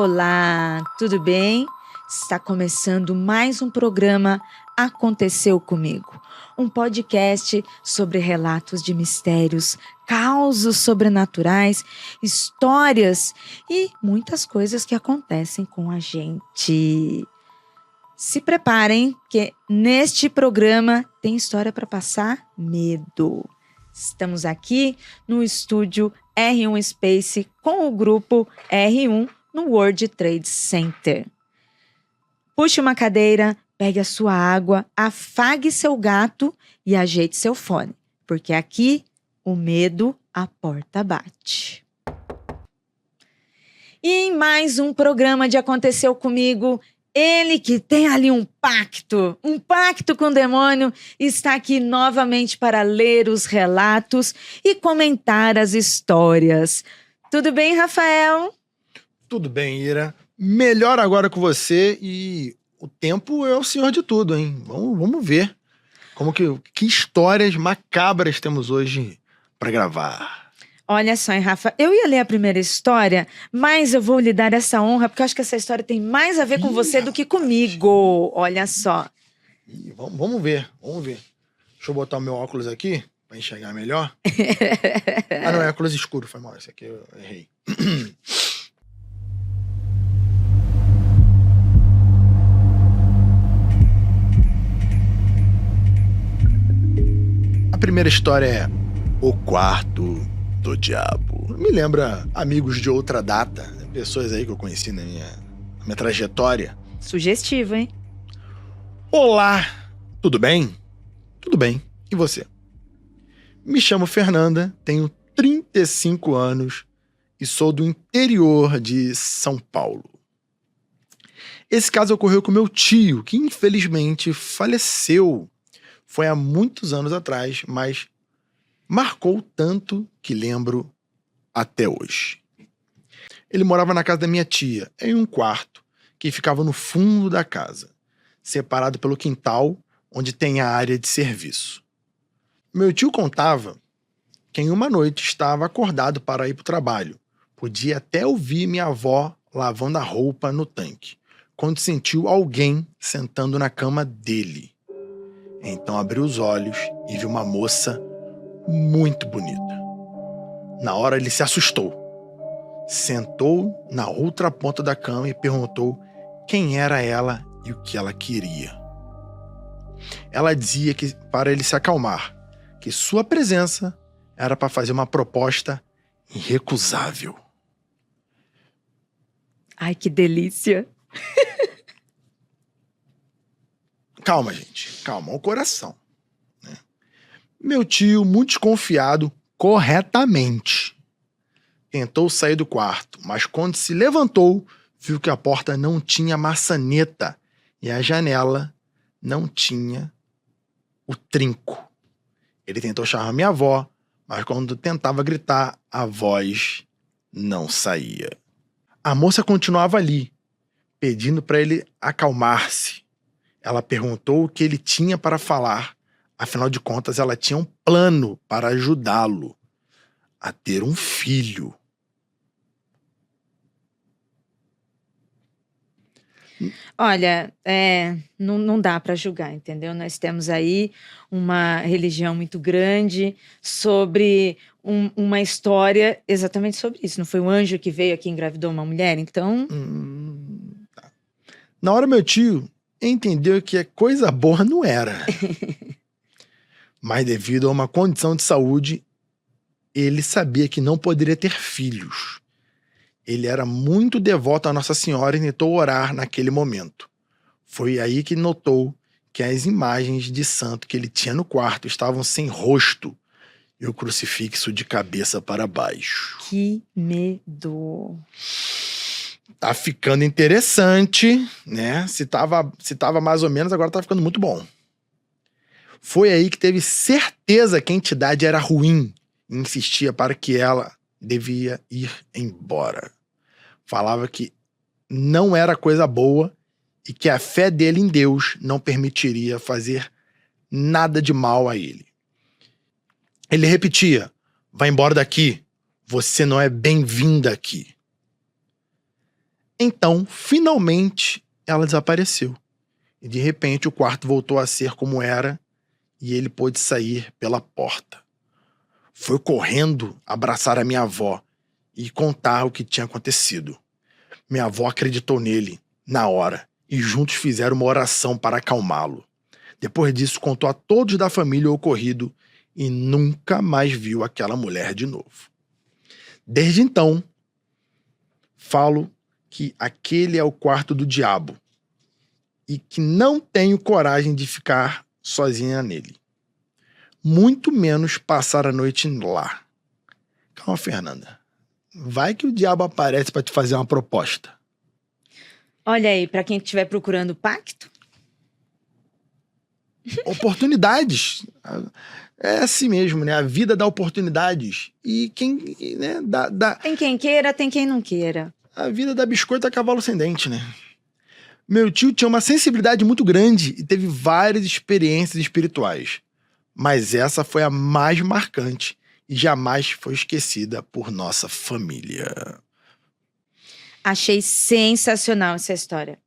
Olá, tudo bem? Está começando mais um programa Aconteceu Comigo, um podcast sobre relatos de mistérios, causos sobrenaturais, histórias e muitas coisas que acontecem com a gente. Se preparem, que neste programa tem história para passar medo. Estamos aqui no estúdio R1 Space com o grupo R1 no World Trade Center. Puxe uma cadeira, pegue a sua água, afague seu gato e ajeite seu fone, porque aqui o medo a porta bate. E em mais um programa de Aconteceu Comigo, ele que tem ali um pacto com o demônio, está aqui novamente para ler os relatos e comentar as histórias. Tudo bem, Rafael? Tudo bem, Ira. Melhor agora com você e o tempo é o senhor de tudo, hein? Vamos ver que histórias macabras temos hoje para gravar. Olha só, hein, Rafa, eu ia ler a primeira história, mas eu vou lhe dar essa honra, porque eu acho que essa história tem mais a ver com você do que comigo. Olha só. Vamos ver. Deixa eu botar o meu óculos aqui para enxergar melhor. Não, é óculos escuro, foi mal, esse aqui eu errei. A primeira história é O Quarto do Diabo. Me lembra amigos de outra data, pessoas aí que eu conheci na minha trajetória. Sugestivo, hein? Olá, tudo bem? Tudo bem, e você? Me chamo Fernanda, tenho 35 anos e sou do interior de São Paulo. Esse caso ocorreu com meu tio, que infelizmente faleceu. Foi há muitos anos atrás, mas marcou tanto que lembro até hoje. Ele morava na casa da minha tia, em um quarto que ficava no fundo da casa, separado pelo quintal, onde tem a área de serviço. Meu tio contava que em uma noite estava acordado para ir para o trabalho. Podia até ouvir minha avó lavando a roupa no tanque, quando sentiu alguém sentando na cama dele. Então abriu os olhos e viu uma moça muito bonita. Na hora ele se assustou. Sentou na outra ponta da cama e perguntou quem era ela e o que ela queria. Ela dizia que para ele se acalmar, que sua presença era para fazer uma proposta irrecusável. Ai, que delícia! Calma, gente. Calma, o coração. Meu tio, muito desconfiado, corretamente, tentou sair do quarto, mas quando se levantou, viu que a porta não tinha maçaneta e a janela não tinha o trinco. Ele tentou chamar minha avó, mas quando tentava gritar, a voz não saía. A moça continuava ali, pedindo para ele acalmar-se. Ela perguntou o que ele tinha para falar. Afinal de contas, ela tinha um plano para ajudá-lo a ter um filho. Olha, não dá para julgar, entendeu? Nós temos aí uma religião muito grande sobre uma história exatamente sobre isso. Não foi um anjo que veio aqui e engravidou uma mulher? Então... Tá. Na hora, meu tio entendeu que coisa boa não era. Mas devido a uma condição de saúde, ele sabia que não poderia ter filhos. Ele era muito devoto a Nossa Senhora e tentou orar naquele momento. Foi aí que notou que as imagens de santo que ele tinha no quarto estavam sem rosto e o crucifixo de cabeça para baixo. Que medo! Tá ficando interessante, né? Se tava mais ou menos, agora tá ficando muito bom. Foi aí que teve certeza que a entidade era ruim e insistia para que ela devia ir embora. Falava que não era coisa boa e que a fé dele em Deus não permitiria fazer nada de mal a ele. Ele repetia: vai embora daqui, você não é bem-vinda aqui. Então, finalmente, ela desapareceu. E de repente o quarto voltou a ser como era e ele pôde sair pela porta. Foi correndo abraçar a minha avó e contar o que tinha acontecido. Minha avó acreditou nele na hora e juntos fizeram uma oração para acalmá-lo. Depois disso, contou a todos da família o ocorrido e nunca mais viu aquela mulher de novo. Desde então, falo que aquele é o quarto do diabo e que não tenho coragem de ficar sozinha nele. Muito menos passar a noite lá. Calma, Fernanda. Vai que o diabo aparece para te fazer uma proposta. Olha aí, para quem estiver procurando pacto. Oportunidades. É assim mesmo, né? A vida dá oportunidades. E quem, né, dá... Tem quem queira, tem quem não queira. A vida dá biscoito a cavalo sem dente, né? Meu tio tinha uma sensibilidade muito grande e teve várias experiências espirituais. Mas essa foi a mais marcante e jamais foi esquecida por nossa família. Achei sensacional essa história.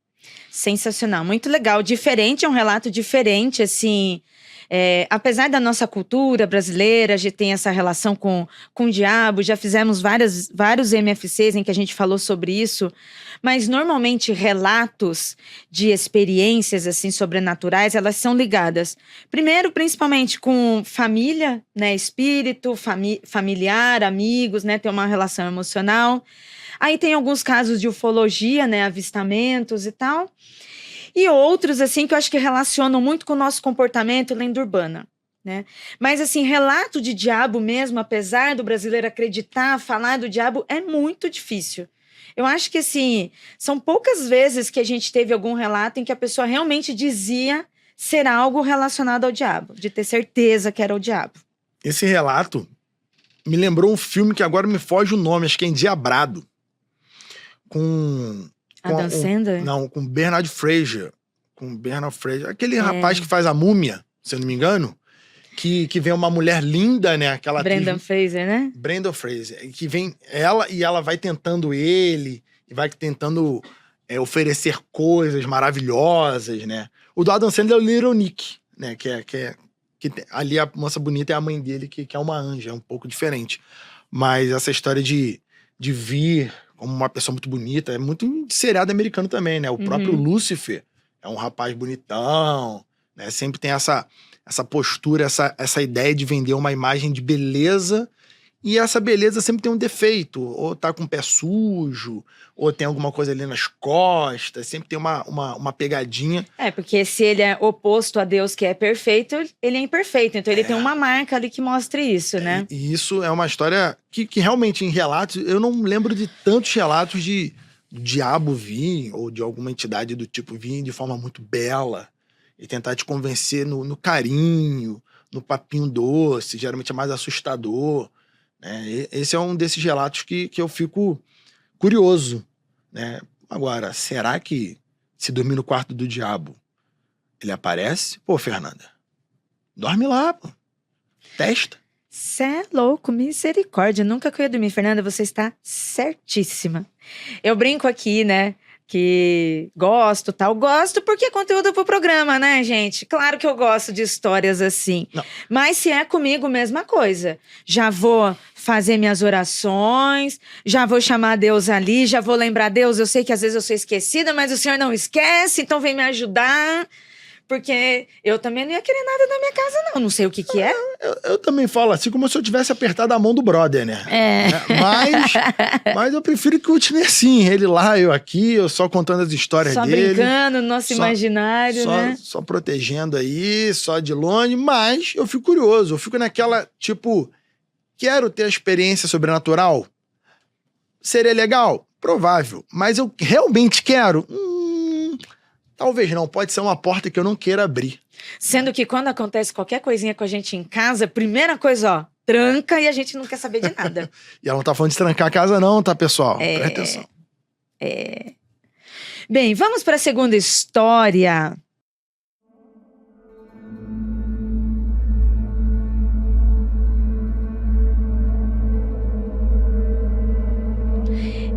Sensacional, muito legal. Diferente, é um relato diferente, assim. Apesar da nossa cultura brasileira, a gente tem essa relação com o diabo, já fizemos vários MFCs em que a gente falou sobre isso, mas normalmente relatos de experiências assim sobrenaturais, elas são ligadas, primeiro, principalmente com família, né, espírito, familiar, amigos, né, tem uma relação emocional. Aí tem alguns casos de ufologia, né, avistamentos e tal. E outros, assim, que eu acho que relacionam muito com o nosso comportamento, lenda urbana, né? Mas, assim, relato de diabo mesmo, apesar do brasileiro acreditar, falar do diabo, é muito difícil. Eu acho que, assim, são poucas vezes que a gente teve algum relato em que a pessoa realmente dizia ser algo relacionado ao diabo, de ter certeza que era o diabo. Esse relato me lembrou um filme que agora me foge o nome, acho que é Endiabrado. Com Adam Sandler? Não, com Bernard Fraser. Aquele rapaz que faz a Múmia, se eu não me engano, que vem uma mulher linda, né? Aquela Brendan Fraser, né? Brendan Fraser. Que vem ela e ela vai tentando ele, e vai tentando oferecer coisas maravilhosas, né? O do Adam Sandler é o Little Nick, né? Que ali a moça bonita é a mãe dele, que é uma anja, é um pouco diferente. Mas essa história de vir como uma pessoa muito bonita, é muito de seriado americano também, né? O próprio Lúcifer é um rapaz bonitão, né? Sempre tem essa postura, essa ideia de vender uma imagem de beleza, e essa beleza sempre tem um defeito, ou tá com o pé sujo, ou tem alguma coisa ali nas costas, sempre tem uma pegadinha. Porque se ele é oposto a Deus, que é perfeito, ele é imperfeito, então ele tem uma marca ali que mostre isso, né? E isso é uma história que realmente em relatos, eu não lembro de tantos relatos de diabo vir, ou de alguma entidade do tipo vir de forma muito bela, e tentar te convencer no carinho, no papinho doce, geralmente é mais assustador, né? Esse é um desses relatos que eu fico curioso, né? Agora, será que se dormir no quarto do diabo, ele aparece? Pô, Fernanda, dorme lá, pô. Testa. Cê é louco, misericórdia. Nunca que eu ia dormir. Fernanda, você está certíssima. Eu brinco aqui, né? Que gosto porque é conteúdo pro programa, né, gente? Claro que eu gosto de histórias assim. Não. Mas se é comigo, mesma coisa. Já vou fazer minhas orações, já vou chamar Deus ali, já vou lembrar Deus. Eu sei que às vezes eu sou esquecida, mas o Senhor não esquece, então vem me ajudar. Porque eu também não ia querer nada na minha casa, não. Não sei o que é. Eu também falo assim, como se eu tivesse apertado a mão do brother, né? Mas eu prefiro que continue assim. Ele lá, eu aqui, eu só contando as histórias dele. Só brincando, nosso imaginário, né? Só protegendo aí, só de longe. Mas eu fico curioso. Eu fico naquela, tipo, quero ter a experiência sobrenatural? Seria legal? Provável. Mas eu realmente quero? Talvez não, pode ser uma porta que eu não queira abrir. Sendo que quando acontece qualquer coisinha com a gente em casa, primeira coisa, tranca e a gente não quer saber de nada. E ela não tá falando de trancar a casa não, tá, pessoal? Presta atenção. Bem, vamos para a segunda história.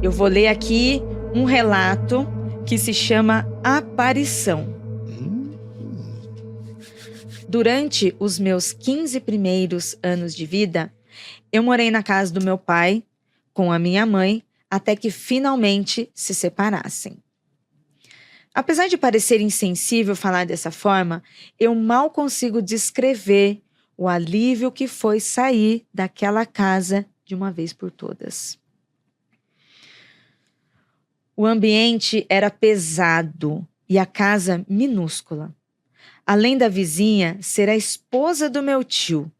Eu vou ler aqui um relato que se chama Aparição. Durante os meus 15 primeiros anos de vida, eu morei na casa do meu pai, com a minha mãe, até que finalmente se separassem. Apesar de parecer insensível falar dessa forma, eu mal consigo descrever o alívio que foi sair daquela casa de uma vez por todas. O ambiente era pesado e a casa minúscula. Além da vizinha ser a esposa do meu tio,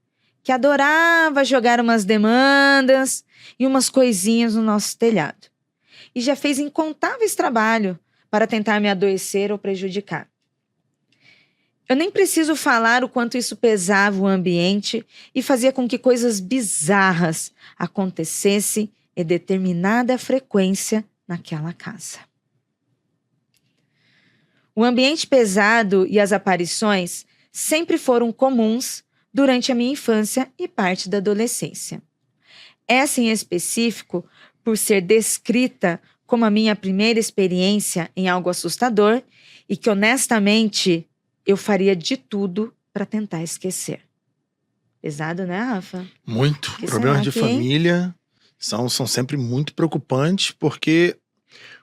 que adorava jogar umas demandas e umas coisinhas no nosso telhado. E já fez incontáveis trabalhos para tentar me adoecer ou prejudicar. Eu nem preciso falar o quanto isso pesava o ambiente e fazia com que coisas bizarras acontecessem em determinada frequência naquela casa. O ambiente pesado e as aparições sempre foram comuns durante a minha infância e parte da adolescência. Essa em específico, por ser descrita como a minha primeira experiência em algo assustador e que honestamente eu faria de tudo para tentar esquecer. Pesado, né, Rafa? Muito. Problemas de família são sempre muito preocupantes, porque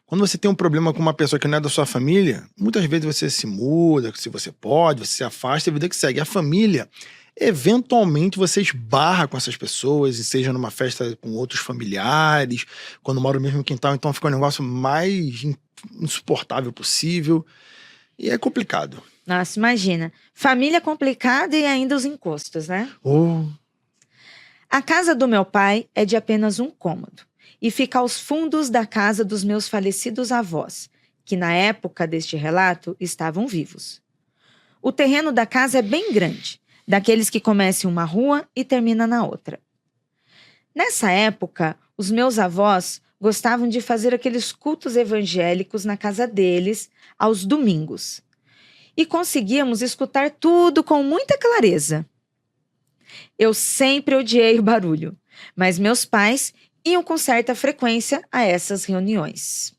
quando você tem um problema com uma pessoa que não é da sua família, muitas vezes você se muda, se você pode, você se afasta e a vida que segue. A família, eventualmente você esbarra com essas pessoas, seja numa festa com outros familiares, quando mora no mesmo quintal, então fica um negócio mais insuportável possível. E é complicado. Nossa, imagina. Família complicada e ainda os encostos, né? A casa do meu pai é de apenas um cômodo e fica aos fundos da casa dos meus falecidos avós, que na época deste relato estavam vivos. O terreno da casa é bem grande, daqueles que começam em uma rua e termina na outra. Nessa época, os meus avós gostavam de fazer aqueles cultos evangélicos na casa deles aos domingos. E conseguíamos escutar tudo com muita clareza. Eu sempre odiei o barulho, mas meus pais iam com certa frequência a essas reuniões.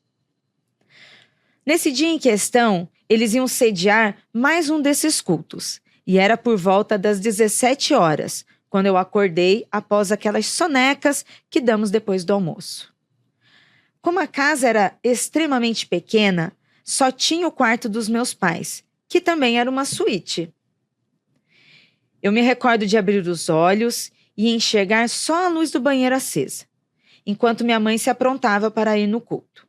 Nesse dia em questão, eles iam sediar mais um desses cultos, e era por volta das 17 horas, quando eu acordei após aquelas sonecas que damos depois do almoço. Como a casa era extremamente pequena, só tinha o quarto dos meus pais, que também era uma suíte. Eu me recordo de abrir os olhos e enxergar só a luz do banheiro acesa, enquanto minha mãe se aprontava para ir no culto.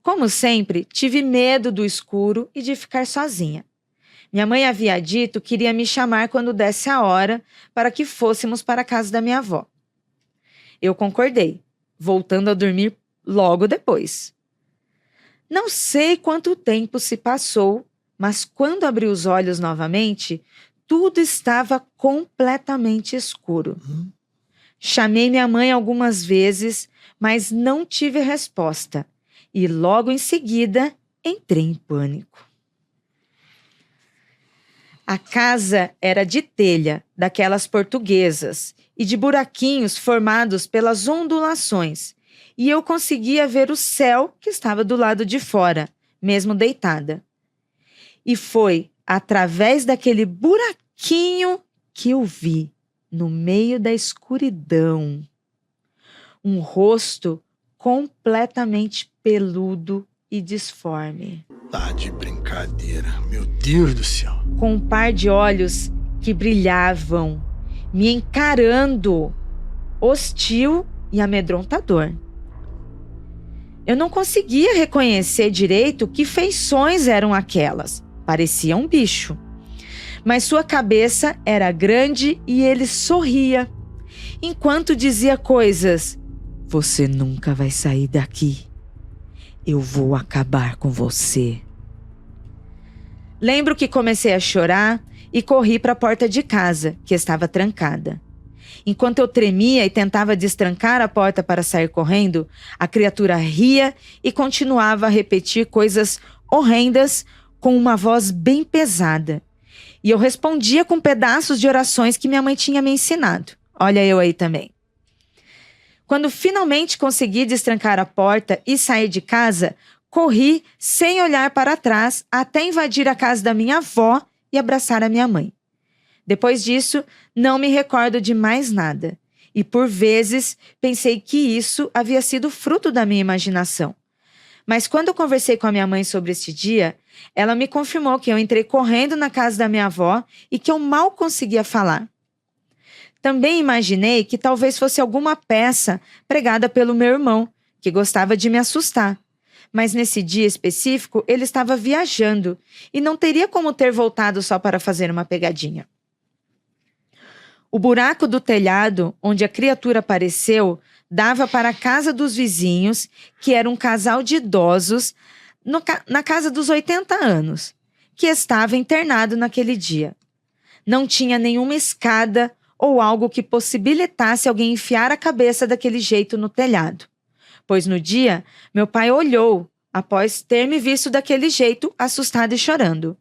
Como sempre, tive medo do escuro e de ficar sozinha. Minha mãe havia dito que iria me chamar quando desse a hora para que fôssemos para a casa da minha avó. Eu concordei, voltando a dormir logo depois. Não sei quanto tempo se passou, mas quando abri os olhos novamente, tudo estava completamente escuro. Chamei minha mãe algumas vezes, mas não tive resposta. E logo em seguida, entrei em pânico. A casa era de telha, daquelas portuguesas, e de buraquinhos formados pelas ondulações. E eu conseguia ver o céu que estava do lado de fora, mesmo deitada. E foi através daquele buraquinho que eu vi, no meio da escuridão, um rosto completamente peludo e disforme. Tá de brincadeira, meu Deus do céu. Com um par de olhos que brilhavam, me encarando, hostil e amedrontador. Eu não conseguia reconhecer direito que feições eram aquelas. Parecia um bicho. Mas sua cabeça era grande e ele sorria, enquanto dizia coisas. Você nunca vai sair daqui. Eu vou acabar com você. Lembro que comecei a chorar e corri para a porta de casa, que estava trancada. Enquanto eu tremia e tentava destrancar a porta para sair correndo, a criatura ria e continuava a repetir coisas horrendas com uma voz bem pesada. E eu respondia com pedaços de orações que minha mãe tinha me ensinado. Olha eu aí também. Quando finalmente consegui destrancar a porta e sair de casa, corri sem olhar para trás até invadir a casa da minha avó e abraçar a minha mãe. Depois disso, não me recordo de mais nada. E por vezes pensei que isso havia sido fruto da minha imaginação. Mas quando eu conversei com a minha mãe sobre este dia, ela me confirmou que eu entrei correndo na casa da minha avó e que eu mal conseguia falar. Também imaginei que talvez fosse alguma peça pregada pelo meu irmão, que gostava de me assustar. Mas nesse dia específico, ele estava viajando e não teria como ter voltado só para fazer uma pegadinha. O buraco do telhado, onde a criatura apareceu, dava para a casa dos vizinhos, que era um casal de idosos na casa dos 80 anos, que estava internado naquele dia. Não tinha nenhuma escada ou algo que possibilitasse alguém enfiar a cabeça daquele jeito no telhado. Pois no dia, meu pai olhou, após ter me visto daquele jeito, assustado e chorando.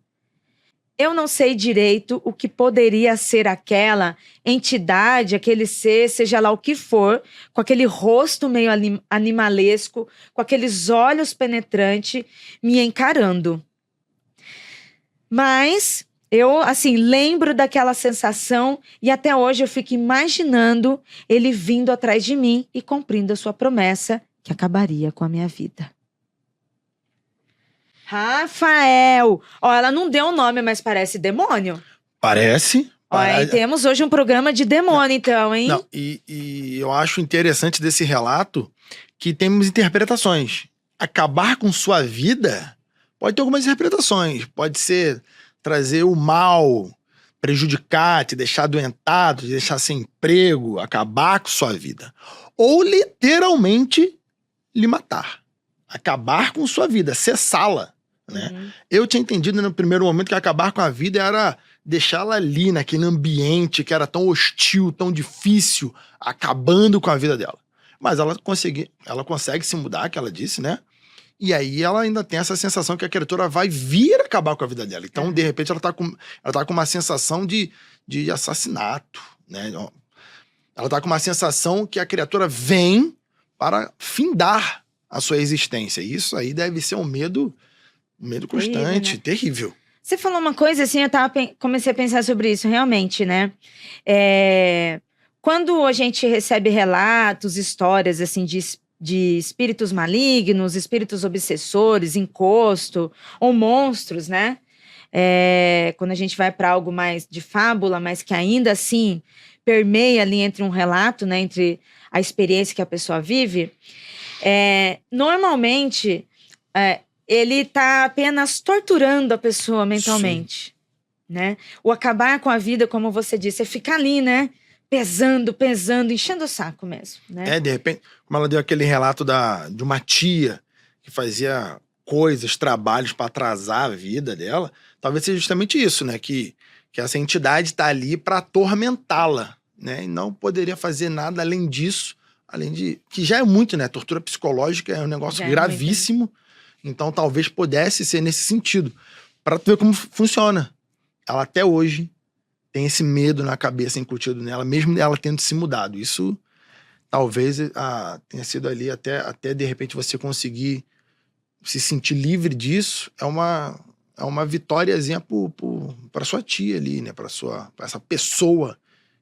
Eu não sei direito o que poderia ser aquela entidade, aquele ser, seja lá o que for, com aquele rosto meio animalesco, com aqueles olhos penetrantes, me encarando. Mas eu, assim, lembro daquela sensação e até hoje eu fico imaginando ele vindo atrás de mim e cumprindo a sua promessa que acabaria com a minha vida. Rafael! Ó, ela não deu um nome, mas parece demônio. Parece. Ó, e temos hoje um programa de demônio, então, hein? Não, e eu acho interessante desse relato que temos interpretações. Acabar com sua vida pode ter algumas interpretações. Pode ser trazer o mal, prejudicar, te deixar adoentado, te deixar sem emprego, acabar com sua vida. Ou literalmente lhe matar. Acabar com sua vida, cessá-la. Né? Uhum. Eu tinha entendido no primeiro momento que acabar com a vida era deixá-la ali, naquele ambiente que era tão hostil, tão difícil, acabando com a vida dela. Mas ela consegue se mudar, que ela disse, né? E aí ela ainda tem essa sensação que a criatura vai vir acabar com a vida dela. Então, de repente, ela tá com uma sensação de assassinato, né? Ela tá com uma sensação que a criatura vem para findar a sua existência. Isso aí deve ser um medo constante, terrível. Você falou uma coisa assim, eu comecei a pensar sobre isso, realmente, né? Quando a gente recebe relatos, histórias, assim, de espíritos malignos, espíritos obsessores, encosto, ou monstros, né? Quando a gente vai para algo mais de fábula, mas que ainda assim permeia ali entre um relato, né? Entre a experiência que a pessoa vive, normalmente ele está apenas torturando a pessoa mentalmente, né? O acabar com a vida, como você disse, é ficar ali, né? Pesando, enchendo o saco mesmo, né? De repente, como ela deu aquele relato de uma tia que fazia coisas, trabalhos para atrasar a vida dela, talvez seja justamente isso, né? Que essa entidade está ali para atormentá-la, né? E não poderia fazer nada além disso, além de... que já é muito, né? Tortura psicológica é um negócio gravíssimo, muito. Então talvez pudesse ser nesse sentido. Para tu ver como funciona. Ela até hoje tem esse medo na cabeça incutido nela, mesmo ela tendo se mudado. Isso talvez tenha sido ali até de repente você conseguir se sentir livre disso. É uma vitóriazinha para sua tia ali, né? Pra essa pessoa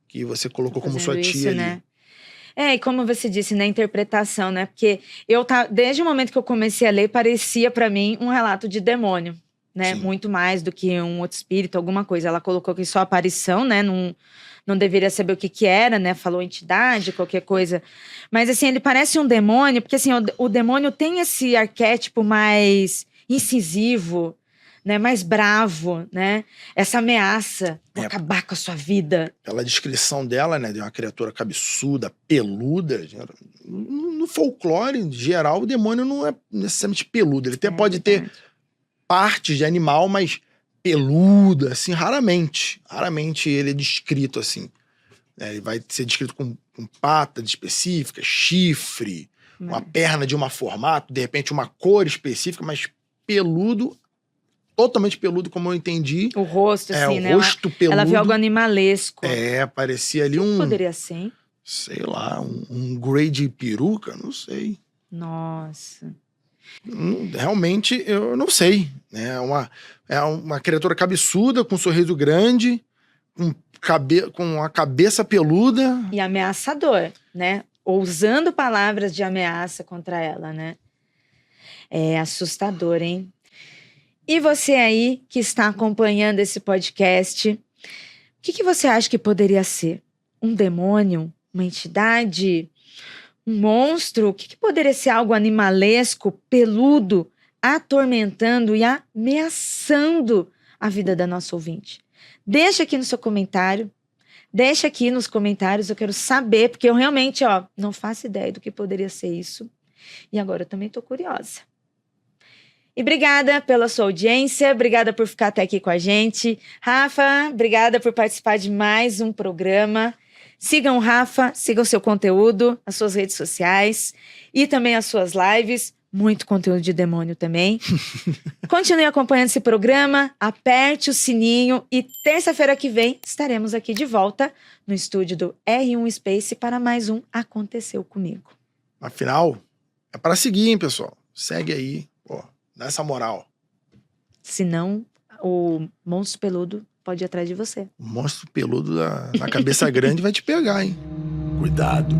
que você colocou como sua tia ali. Né? E como você disse, na interpretação, né? Porque desde o momento que eu comecei a ler, parecia para mim um relato de demônio, né? Sim. Muito mais do que um outro espírito, alguma coisa. Ela colocou aqui só aparição, né? Não deveria saber o que era, né? Falou entidade, qualquer coisa. Mas, assim, ele parece um demônio, porque, assim, o demônio tem esse arquétipo mais incisivo, né, mais bravo, né? Essa ameaça de acabar com a sua vida. Pela descrição dela, né, de uma criatura cabeçuda, peluda. No folclore, em geral, o demônio não é necessariamente peludo. Ele até pode ter partes de animal, mas peluda, assim, raramente. Raramente ele é descrito assim. Ele vai ser descrito com patas específicas, chifre, uma perna de um formato, de repente uma cor específica, mas peludo, totalmente peludo, como eu entendi. O rosto, assim, o né? rosto peludo. Ela viu algo animalesco. Parecia ali Poderia ser, hein? sei lá, um grade peruca, não sei. Nossa. Realmente, eu não sei. Né? É uma criatura cabeçuda, com um sorriso grande, com a cabeça peluda. E ameaçador, né? Usando palavras de ameaça contra ela, né? É assustador, hein? E você aí que está acompanhando esse podcast, o que você acha que poderia ser? Um demônio? Uma entidade? Um monstro? O que poderia ser algo animalesco, peludo, atormentando e ameaçando a vida da nossa ouvinte? Deixa aqui no seu comentário. Deixa aqui nos comentários, eu quero saber, porque eu realmente, não faço ideia do que poderia ser isso. E agora eu também estou curiosa. E obrigada pela sua audiência, obrigada por ficar até aqui com a gente. Rafa, obrigada por participar de mais um programa. Sigam o Rafa, sigam o seu conteúdo, as suas redes sociais e também as suas lives. Muito conteúdo de demônio também. Continue acompanhando esse programa, aperte o sininho e terça-feira que vem estaremos aqui de volta no estúdio do R1 Space para mais um Aconteceu Comigo. Afinal, é para seguir, hein, pessoal? Segue aí, pô, dá essa moral. Senão, o monstro peludo pode ir atrás de você. O monstro peludo na cabeça grande vai te pegar, hein? Cuidado.